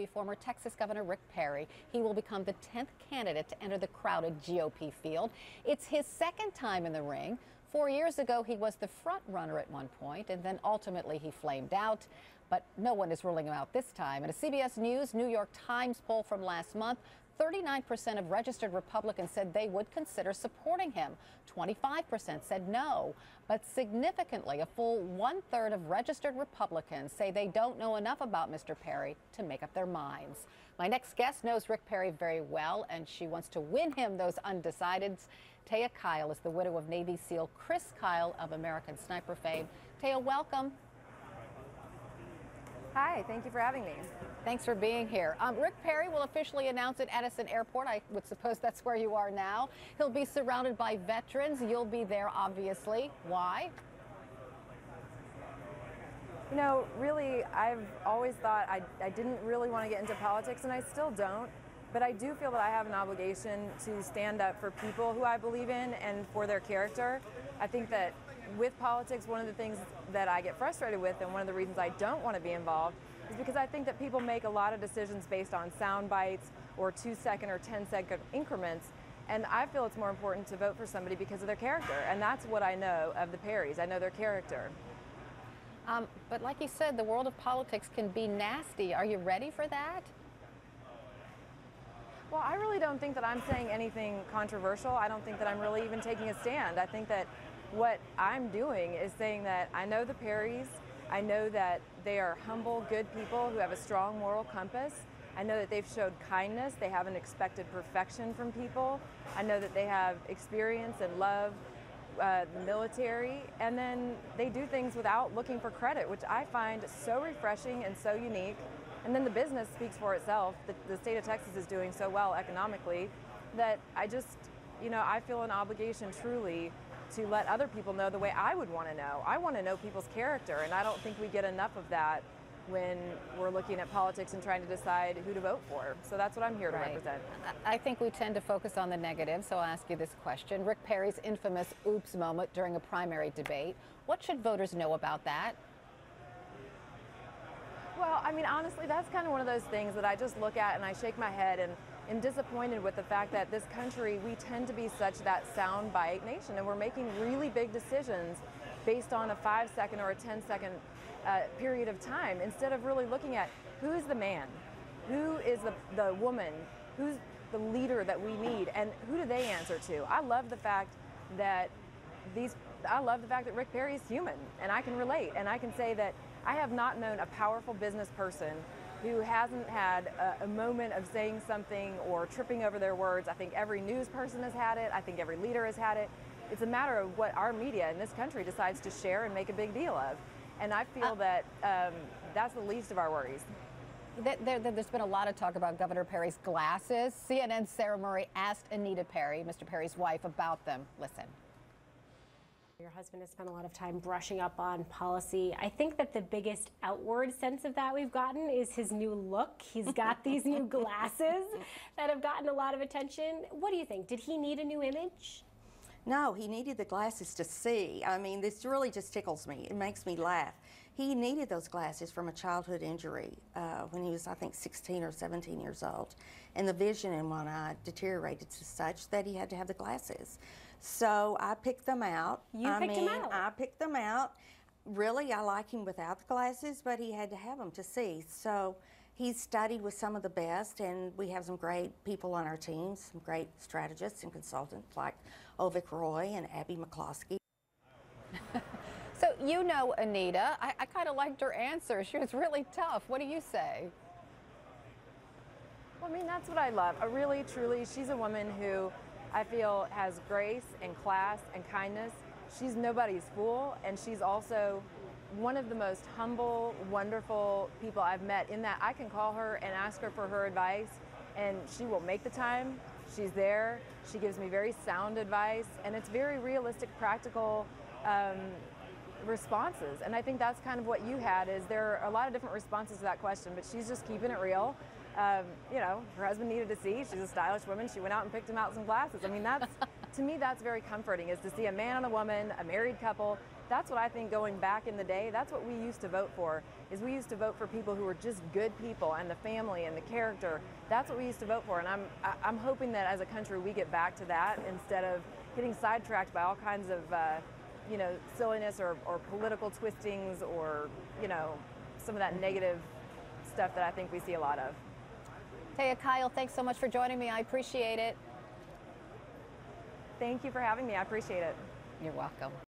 Former Texas Governor Rick Perry. He will become the 10th candidate to enter the crowded GOP field. It's his second time in the ring. 4 years ago, he was the front runner at one point, and then ultimately he flamed out. But no one is ruling him out this time. In a CBS News New York Times poll from last month, 39% of registered Republicans said they would consider supporting him. 25% said no. But significantly, a full one-third of registered Republicans say they don't know enough about Mr. Perry to make up their minds. My next guest knows Rick Perry very well, and she wants to win him those undecideds. Taya Kyle is the widow of Navy SEAL Chris Kyle of American Sniper fame. Taya, welcome. Hi, thank you for having me. Thanks for being here. Rick Perry will officially announce at Edison Airport. I would suppose that's where you are now. He'll be surrounded by veterans. You'll be there, obviously. Why? You know, really, I've always thought I didn't really want to get into politics, and I still don't. But I do feel that I have an obligation to stand up for people who I believe in and for their character. I think that with politics, one of the things that I get frustrated with, and one of the reasons I don't want to be involved, is because I think that people make a lot of decisions based on sound bites or 2-second or 10-second increments. And I feel it's more important to vote for somebody because of their character. And that's what I know of the Perrys. I know their character. But like you said, the world of politics can be nasty. Are you ready for that? Well, I really don't think that I'm saying anything controversial. I don't think that I'm really even taking a stand. I think that what I'm doing is saying that I know the Perrys. I know that they are humble, good people who have a strong moral compass. I know that they've showed kindness. They haven't expected perfection from people. I know that they have experience and love the military, and then they do things without looking for credit, which I find so refreshing and so unique. And then the business speaks for itself. The state of Texas is doing so well economically that I just, you know, I feel an obligation truly to let other people know the way I would want to know. I want to know people's character, and I don't think we get enough of that when we're looking at politics and trying to decide who to vote for. So that's what I'm here to represent. I think we tend to focus on the negative, so I'll ask you this question. Rick Perry's infamous oops moment during a primary debate. What should voters know about that? Well, I mean, honestly, that's kind of one of those things that I just look at and I shake my head and am disappointed with the fact that this country, we tend to be such that soundbite nation, and we're making really big decisions based on a 5-second or a 10-second period of time, instead of really looking at who's the man, who is the woman, who's the leader that we need, and who do they answer to. I love the fact that Rick Perry is human, and I can relate, and I can say that I have not known a powerful business person who hasn't had a moment of saying something or tripping over their words. I think every news person has had it. I think every leader has had it. It's a matter of what our media in this country decides to share and make a big deal of. And I feel that that's the least of our worries. There's been a lot of talk about Governor Perry's glasses. CNN's Sarah Murray asked Anita Perry, Mr. Perry's wife, about them. Listen. Your husband has spent a lot of time brushing up on policy. I think that the biggest outward sense of that we've gotten is his new look. He's got these new glasses that have gotten a lot of attention. What do you think? Did he need a new image? No, he needed the glasses to see. I mean, this really just tickles me. It makes me laugh. He needed those glasses from a childhood injury when he was, I think, 16 or 17 years old. And the vision in one eye deteriorated to such that he had to have the glasses. So I picked them out. I picked them out. Really, I like him without the glasses, but he had to have them to see. So he's studied with some of the best, and we have some great people on our team, some great strategists and consultants like Ovik Roy and Abby McCloskey. So you know Anita. I kind of liked her answer. She was really tough. What do you say? Well, I mean, that's what I love. Really, truly, she's a woman who I feel has grace and class and kindness. She's nobody's fool, and she's also one of the most humble, wonderful people I've met, in that I can call her and ask her for her advice, and she will make the time. She's there. She gives me very sound advice, and it's very realistic, practical responses. And I think that's kind of what you had, is there are a lot of different responses to that question, but she's just keeping it real. You know, her husband needed to see. She's a stylish woman. She went out and picked him out some glasses. I mean, that's, to me, that's very comforting, is to see a man and a woman, a married couple, that's what I think going back in the day, that's what we used to vote for, is we used to vote for people who were just good people and the family and the character. That's what we used to vote for, and I'm hoping that as a country we get back to that instead of getting sidetracked by all kinds of silliness or political twistings or some of that negative stuff that I think we see a lot of. Taya Kyle, thanks so much for joining me. I appreciate it. Thank you for having me. I appreciate it. You're welcome.